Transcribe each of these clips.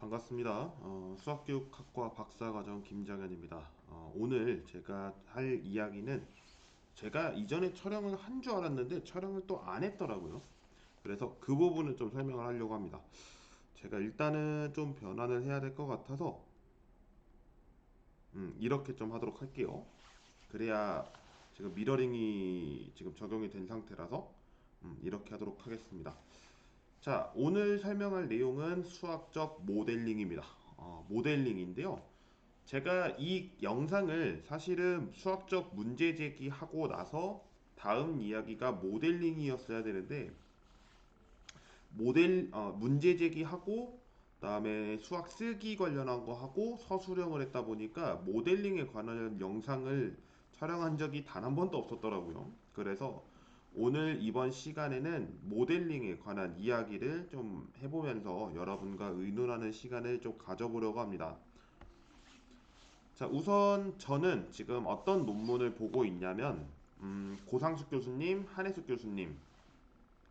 반갑습니다. 수학교육학과 박사과정 김장현입니다. 오늘 제가 할 이야기는 제가 이전에 촬영을 한 줄 알았는데 촬영을 또 안 했더라고요. 그래서 그 부분을 좀 설명을 하려고 합니다. 제가 일단은 좀 변환을 해야 될 것 같아서 이렇게 좀 하도록 할게요. 그래야 지금 미러링이 지금 적용이 된 상태라서 이렇게 하도록 하겠습니다. 자, 오늘 설명할 내용은 수학적 모델링입니다. 모델링인데요. 제가 이 영상을 사실은 수학적 문제 제기하고 나서 다음 이야기가 모델링이었어야 되는데 문제 제기하고 그다음에 수학 쓰기 관련한 거 하고 서술형을 했다 보니까 모델링에 관한 영상을 촬영한 적이 단 한 번도 없었더라고요. 그래서 오늘 이번 시간에는 모델링에 관한 이야기를 좀 해보면서 여러분과 의논하는 시간을 좀 가져보려고 합니다. 자, 우선 저는 지금 어떤 논문을 보고 있냐면 고상숙 교수님, 한혜숙 교수님,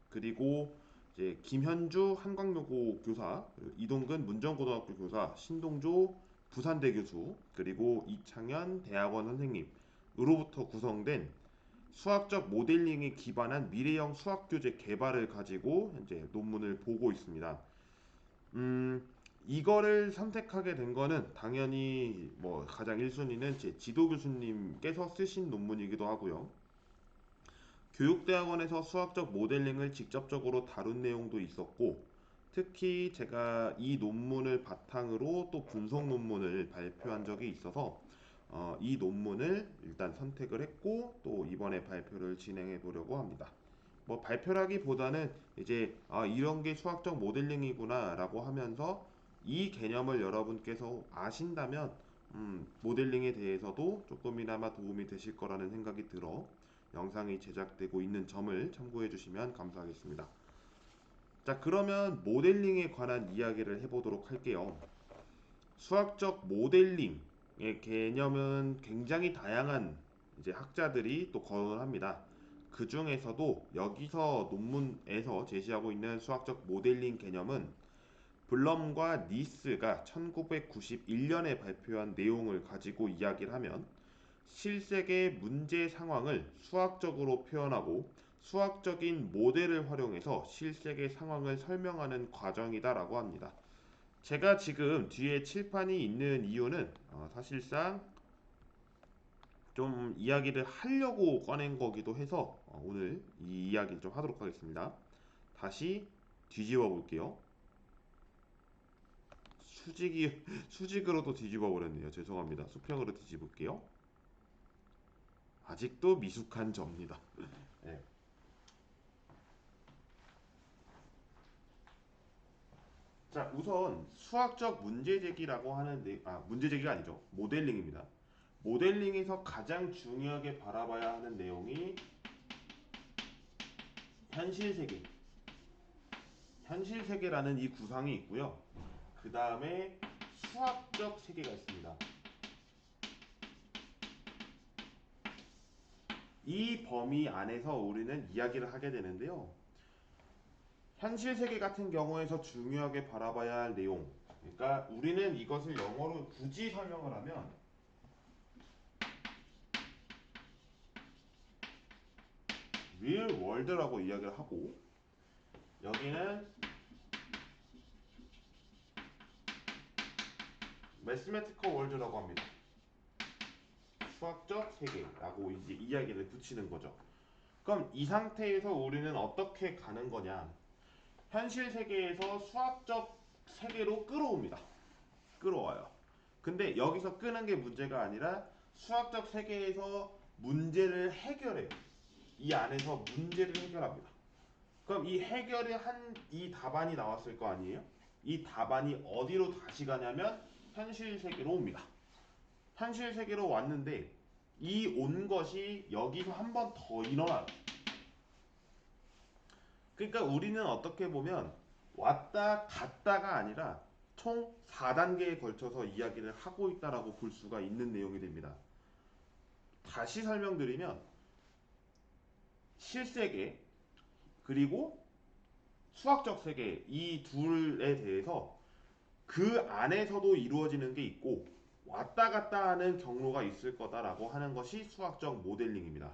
그리고 이제 김현주 한광여고 교사, 그리고 이동근 문정고등학교 교사, 신동조 부산대 교수, 그리고 이창현 대학원 선생님으로부터 구성된 수학적 모델링에 기반한 미래형 수학교재 개발을 가지고 현재 논문을 보고 있습니다. 음, 이거를 선택하게 된 거는 당연히 뭐 가장 1순위는 제 지도 교수님께서 쓰신 논문이기도 하고요. 교육대학원에서 수학적 모델링을 직접적으로 다룬 내용도 있었고, 특히 제가 이 논문을 바탕으로 또 분석 논문을 발표한 적이 있어서 이 논문을 일단 선택을 했고 또 이번에 발표를 진행해 보려고 합니다. 뭐 발표라기보다는 이제 이런 게 수학적 모델링이구나라고 하면서 이 개념을 여러분께서 아신다면 모델링에 대해서도 조금이나마 도움이 되실 거라는 생각이 들어 영상이 제작되고 있는 점을 참고해 주시면 감사하겠습니다. 자, 그러면 모델링에 관한 이야기를 해보도록 할게요. 수학적 모델링의 개념은 굉장히 다양한 이제 학자들이 또 거론을 합니다. 그 중에서도 여기서 논문에서 제시하고 있는 수학적 모델링 개념은 블럼과 니스가 1991년에 발표한 내용을 가지고 이야기를 하면 실생의 문제 상황을 수학적으로 표현하고 수학적인 모델을 활용해서 실생의 상황을 설명하는 과정이다라고 합니다. 제가 지금 뒤에 칠판이 있는 이유는 사실상 좀 이야기를 하려고 꺼낸 거기도 해서 오늘 이 이야기를 좀 하도록 하겠습니다. 다시 뒤집어 볼게요. 수직으로도 뒤집어 버렸네요. 죄송합니다. 수평으로 뒤집을게요. 아직도 미숙한 접니다. 네. 자, 우선 수학적 문제 제기라고 하는데 문제 제기가 아니죠. 모델링입니다. 모델링에서 가장 중요하게 바라봐야 하는 내용이 현실 세계. 현실 세계라는 이 구상이 있고요. 그 다음에 수학적 세계가 있습니다. 이 범위 안에서 우리는 이야기를 하게 되는데요. 현실 세계 같은 경우에서 중요하게 바라봐야 할 내용. 그러니까 우리는 이것을 영어로 굳이 설명을 하면 real world라고 이야기를 하고 여기는 mathematical world라고 합니다. 수학적 세계라고 이제 이야기를 붙이는 거죠. 그럼 이 상태에서 우리는 어떻게 가는 거냐? 현실 세계에서 수학적 세계로 끌어옵니다. 끌어와요. 근데 여기서 끄는 게 문제가 아니라 수학적 세계에서 문제를 해결해요. 이 안에서 문제를 해결합니다. 그럼 이 해결을 한 이 답안이 나왔을 거 아니에요? 이 답안이 어디로 다시 가냐면 현실 세계로 옵니다. 현실 세계로 왔는데 이 온 것이 여기서 한 번 더 일어나요. 그러니까 우리는 어떻게 보면 왔다 갔다가 아니라 총 4단계에 걸쳐서 이야기를 하고 있다라고 볼 수가 있는 내용이 됩니다. 다시 설명드리면 실세계 그리고 수학적 세계 이 둘에 대해서 그 안에서도 이루어지는 게 있고 왔다 갔다 하는 경로가 있을 거다라고 하는 것이 수학적 모델링입니다.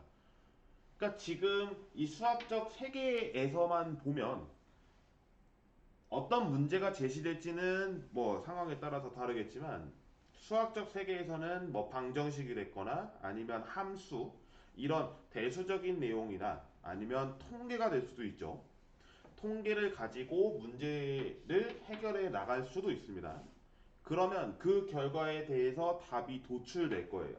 그러니까 지금 이 수학적 세계에서만 보면 어떤 문제가 제시될지는 뭐 상황에 따라서 다르겠지만 수학적 세계에서는 뭐 방정식이 됐거나 아니면 함수 이런 대수적인 내용이나 아니면 통계가 될 수도 있죠. 통계를 가지고 문제를 해결해 나갈 수도 있습니다. 그러면 그 결과에 대해서 답이 도출될 거예요.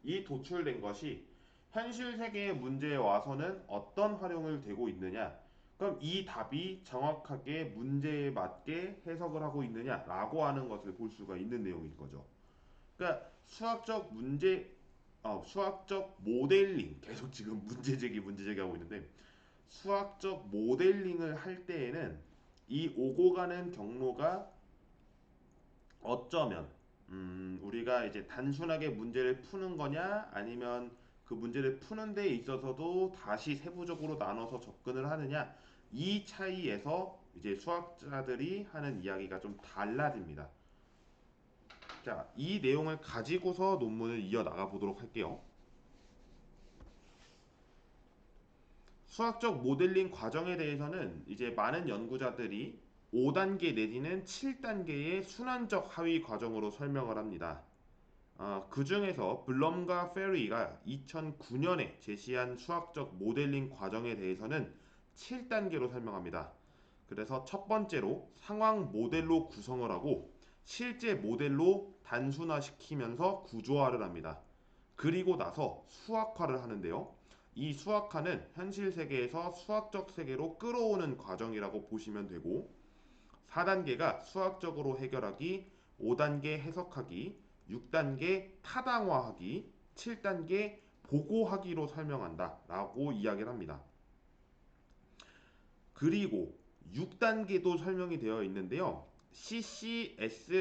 이 도출된 것이 현실 세계의 문제에 와서는 어떤 활용을 되고 있느냐? 그럼 이 답이 정확하게 문제에 맞게 해석을 하고 있느냐라고 하는 것을 볼 수가 있는 내용인 거죠. 그러니까 수학적 모델링 계속 지금 문제 제기 하고 있는데 수학적 모델링을 할 때에는 이 오고 가는 경로가 어쩌면 우리가 이제 단순하게 문제를 푸는 거냐 아니면 그 문제를 푸는 데 있어서도 다시 세부적으로 나눠서 접근을 하느냐 이 차이에서 이제 수학자들이 하는 이야기가 좀 달라집니다. 자, 이 내용을 가지고서 논문을 이어나가 보도록 할게요. 수학적 모델링 과정에 대해서는 이제 많은 연구자들이 5단계 내지는 7단계의 순환적 하위 과정으로 설명을 합니다. 그 중에서 블럼과 페리가 2009년에 제시한 수학적 모델링 과정에 대해서는 7단계로 설명합니다. 그래서 첫 번째로 상황 모델로 구성을 하고 실제 모델로 단순화시키면서 구조화를 합니다. 그리고 나서 수학화를 하는데요. 이 수학화는 현실 세계에서 수학적 세계로 끌어오는 과정이라고 보시면 되고 4단계가 수학적으로 해결하기, 5단계 해석하기, 6단계 타당화하기, 7단계 보고하기로 설명한다 라고 이야기를 합니다. 그리고 6단계도 설명이 되어 있는데요. CCSSI라고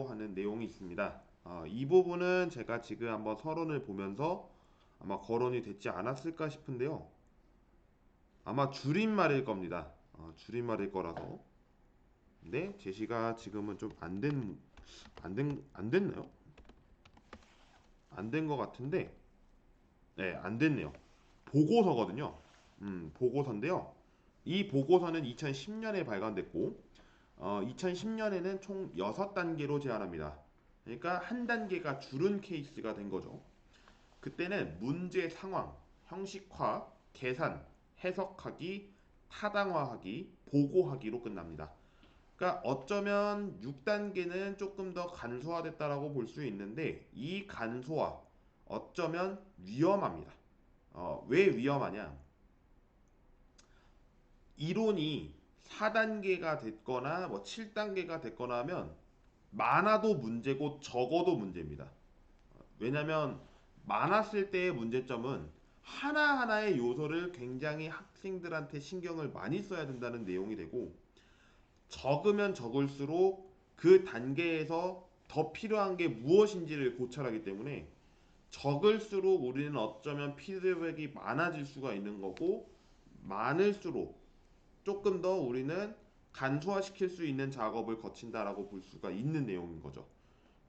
하는 내용이 있습니다. 이 부분은 제가 지금 한번 서론을 보면서 아마 거론이 됐지 않았을까 싶은데요. 아마 줄임말일 겁니다. 줄임말일 거라서. 네, 제시가 지금은 좀 안 됐나요? 안 된 것 같은데, 네, 안 됐네요. 보고서거든요. 보고서인데요. 이 보고서는 2010년에 발간됐고, 2010년에는 총 6단계로 제한합니다. 그러니까 한 단계가 줄은 케이스가 된 거죠. 그때는 문제 상황, 형식화, 계산, 해석하기, 타당화하기, 보고하기로 끝납니다. 그러니까 어쩌면 6단계는 조금 더 간소화됐다라고 볼 수 있는데 이 간소화 어쩌면 위험합니다. 왜 위험하냐? 이론이 4단계가 됐거나 뭐 7단계가 됐거나 하면 많아도 문제고 적어도 문제입니다. 왜냐하면 많았을 때의 문제점은 하나하나의 요소를 굉장히 학생들한테 신경을 많이 써야 된다는 내용이 되고 적으면 적을수록 그 단계에서 더 필요한 게 무엇인지를 고찰하기 때문에 적을수록 우리는 어쩌면 피드백이 많아질 수가 있는 거고 많을수록 조금 더 우리는 간소화시킬 수 있는 작업을 거친다라고 볼 수가 있는 내용인 거죠.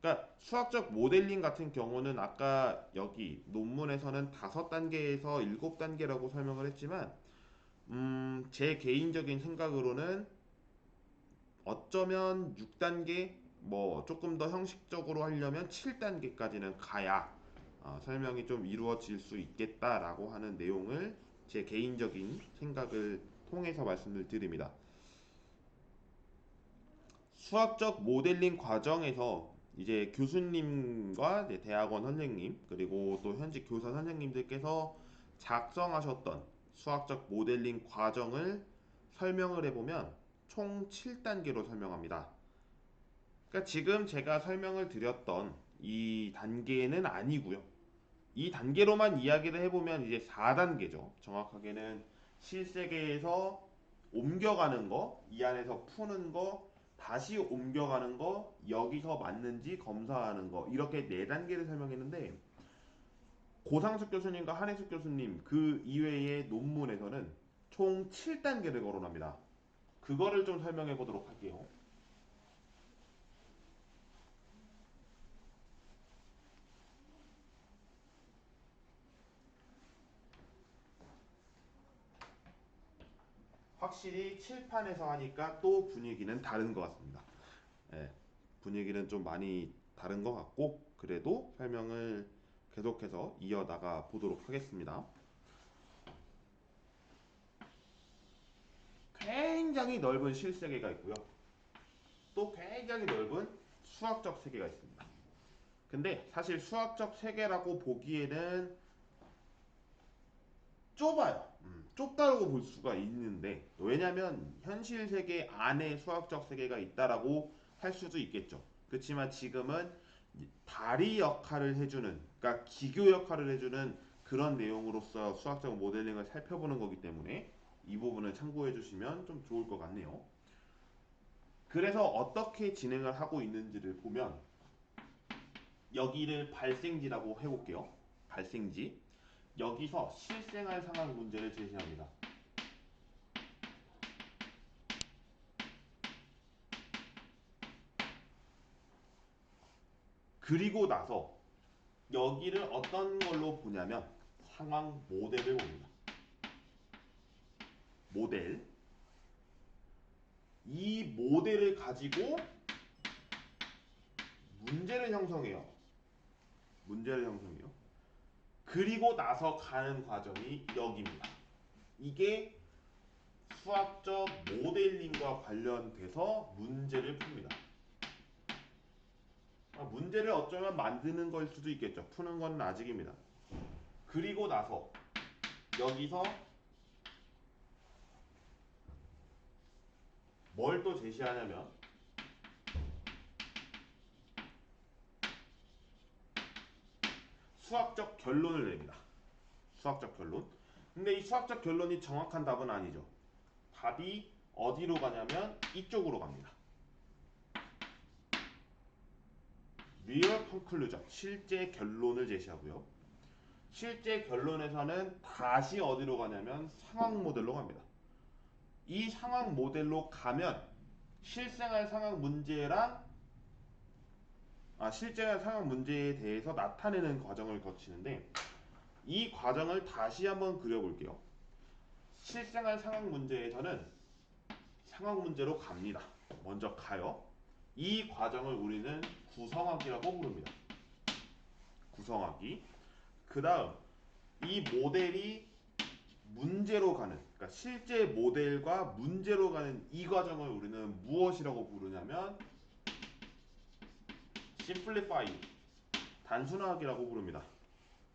그러니까 수학적 모델링 같은 경우는 아까 여기 논문에서는 5단계에서 7단계라고 설명을 했지만 제 개인적인 생각으로는 어쩌면 6단계 뭐 조금 더 형식적으로 하려면 7단계까지는 가야 설명이 좀 이루어질 수 있겠다라고 하는 내용을 제 개인적인 생각을 통해서 말씀을 드립니다. 수학적 모델링 과정에서 이제 교수님과 이제 대학원 선생님 그리고 또 현직 교사 선생님들께서 작성하셨던 수학적 모델링 과정을 설명을 해보면 총 7단계로 설명합니다. 그러니까 지금 제가 설명을 드렸던 이 단계는 아니고요. 이 단계로만 이야기를 해보면 이제 4단계죠. 정확하게는 실세계에서 옮겨가는 거, 이 안에서 푸는 거, 다시 옮겨가는 거, 여기서 맞는지 검사하는 거 이렇게 4단계를 설명했는데 고상숙 교수님과 한혜숙 교수님 그 이외의 논문에서는 총 7단계를 거론합니다. 그거를 좀 설명해 보도록 할게요. 확실히 칠판에서 하니까 또 분위기는 다른 것 같습니다. 예, 분위기는 좀 많이 다른 것 같고 그래도 설명을 계속해서 이어나가 보도록 하겠습니다. 굉장히 넓은 실세계가 있고요. 또 굉장히 넓은 수학적 세계가 있습니다. 근데 사실 수학적 세계라고 보기에는 좁아요. 좁다고 볼 수가 있는데 왜냐하면 현실 세계 안에 수학적 세계가 있다라고 할 수도 있겠죠. 그렇지만 지금은 다리 역할을 해주는, 그러니까 기교 역할을 해주는 그런 내용으로서 수학적 모델링을 살펴보는 거기 때문에 이 부분을 참고해 주시면 좀 좋을 것 같네요. 그래서 어떻게 진행을 하고 있는지를 보면 여기를 발생지라고 해볼게요. 발생지. 여기서 실생활 상황 문제를 제시합니다. 그리고 나서 여기를 어떤 걸로 보냐면 상황 모델을 봅니다. 모델. 이 모델을 가지고 문제를 형성해요. 문제를 형성해요. 그리고 나서 가는 과정이 여기입니다. 이게 수학적 모델링과 관련돼서 문제를 풉니다. 문제를 어쩌면 만드는 걸 수도 있겠죠. 푸는 건 아직입니다. 그리고 나서 여기서 뭘 또 제시하냐면 수학적 결론을 냅니다. 수학적 결론. 근데 이 수학적 결론이 정확한 답은 아니죠. 답이 어디로 가냐면 이쪽으로 갑니다. Real conclusion, 실제 결론을 제시하고요. 실제 결론에서는 다시 어디로 가냐면 상황 모델로 갑니다. 이 상황 모델로 가면 실생활 상황 문제랑 실생활 상황 문제에 대해서 나타내는 과정을 거치는데 이 과정을 다시 한번 그려볼게요. 실생활 상황 문제에서는 상황 문제로 갑니다. 먼저 가요. 이 과정을 우리는 구성하기라고 부릅니다. 구성하기. 그 다음 이 모델이 문제로 가는, 그러니까 실제 모델과 문제로 가는 이 과정을 우리는 무엇이라고 부르냐면 simplify, 단순화하기라고 부릅니다.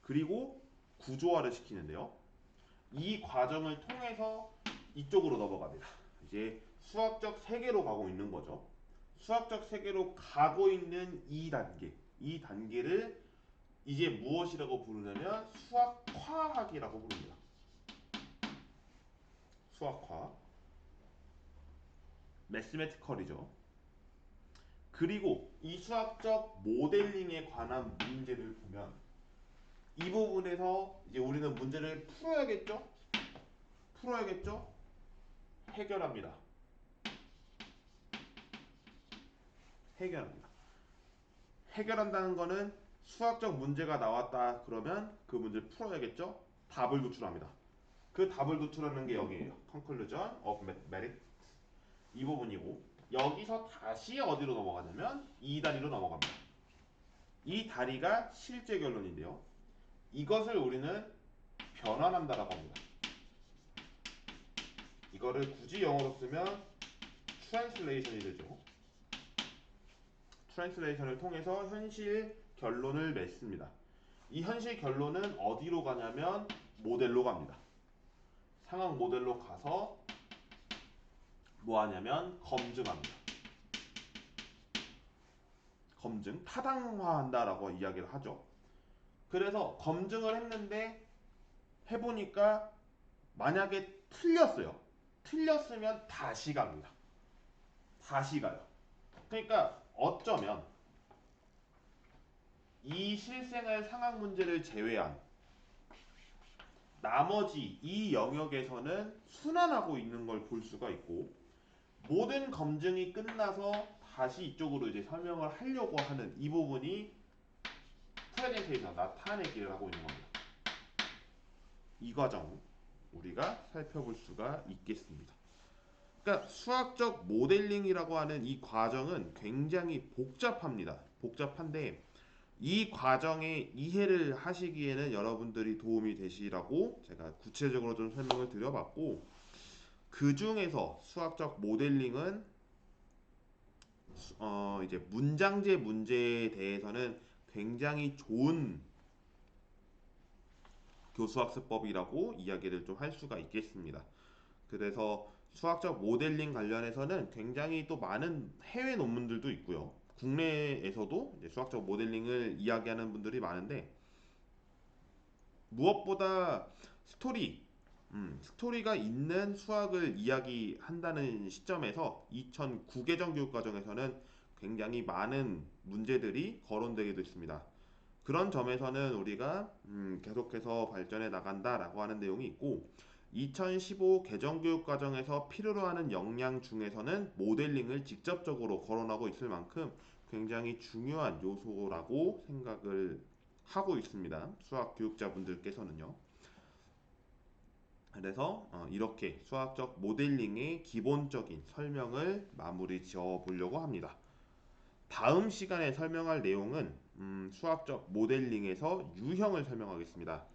그리고 구조화를 시키는데요. 이 과정을 통해서 이쪽으로 넘어갑니다. 이제 수학적 세계로 가고 있는 거죠. 수학적 세계로 가고 있는 이 단계, 이 단계를 이제 무엇이라고 부르냐면 수학화하기라고 부릅니다. 수학화, 매스매티컬이죠. 그리고 이 수학적 모델링에 관한 문제를 보면 이 부분에서 이제 우리는 문제를 풀어야겠죠? 풀어야겠죠? 해결합니다. 해결합니다. 해결한다는 거는 수학적 문제가 나왔다 그러면 그 문제를 풀어야겠죠? 답을 도출합니다. 그 답을 도출하는 게 여기에요. Conclusion of Merit 이 부분이고 여기서 다시 어디로 넘어가냐면 이 다리로 넘어갑니다. 이 다리가 실제 결론인데요. 이것을 우리는 변환한다라고 합니다. 이거를 굳이 영어로 쓰면 트랜슬레이션이 되죠. 트랜슬레이션을 통해서 현실 결론을 맺습니다. 이 현실 결론은 어디로 가냐면 모델로 갑니다. 상황 모델로 가서 뭐 하냐면 검증합니다. 검증, 타당화한다라고 이야기를 하죠. 그래서 검증을 했는데 해보니까 만약에 틀렸어요. 틀렸으면 다시 갑니다. 다시 가요. 그러니까 어쩌면 이 실생활 상황 문제를 제외한 나머지 이 영역에서는 순환하고 있는 걸 볼 수가 있고 모든 검증이 끝나서 다시 이쪽으로 이제 설명을 하려고 하는 이 부분이 프레젠테이션 나타내기를 하고 있는 겁니다. 이 과정 우리가 살펴볼 수가 있겠습니다. 그러니까 수학적 모델링이라고 하는 이 과정은 굉장히 복잡합니다. 복잡한데 이 과정의 이해를 하시기에는 여러분들이 도움이 되시라고 제가 구체적으로 좀 설명을 드려봤고, 그 중에서 수학적 모델링은 이제 문장제 문제에 대해서는 굉장히 좋은 교수학습법이라고 이야기를 좀 할 수가 있겠습니다. 그래서 수학적 모델링 관련해서는 굉장히 또 많은 해외 논문들도 있고요. 국내에서도 이제 수학적 모델링을 이야기하는 분들이 많은데, 무엇보다 스토리, 스토리가 있는 수학을 이야기한다는 시점에서 2009 개정 교육과정에서는 굉장히 많은 문제들이 거론되게 됐습니다. 그런 점에서는 우리가 계속해서 발전해 나간다라고 하는 내용이 있고, 2015 개정교육과정에서 필요로 하는 역량 중에서는 모델링을 직접적으로 거론하고 있을 만큼 굉장히 중요한 요소라고 생각을 하고 있습니다. 수학 교육자분들께서는요. 그래서 이렇게 수학적 모델링의 기본적인 설명을 마무리 지어 보려고 합니다. 다음 시간에 설명할 내용은 수학적 모델링에서 유형을 설명하겠습니다.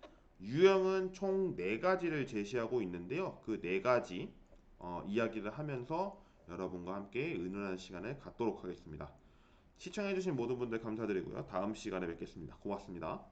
유형은 총 4가지를 제시하고 있는데요. 그 4가지 이야기를 하면서 여러분과 함께 은은한 시간을 갖도록 하겠습니다. 시청해주신 모든 분들 감사드리고요. 다음 시간에 뵙겠습니다. 고맙습니다.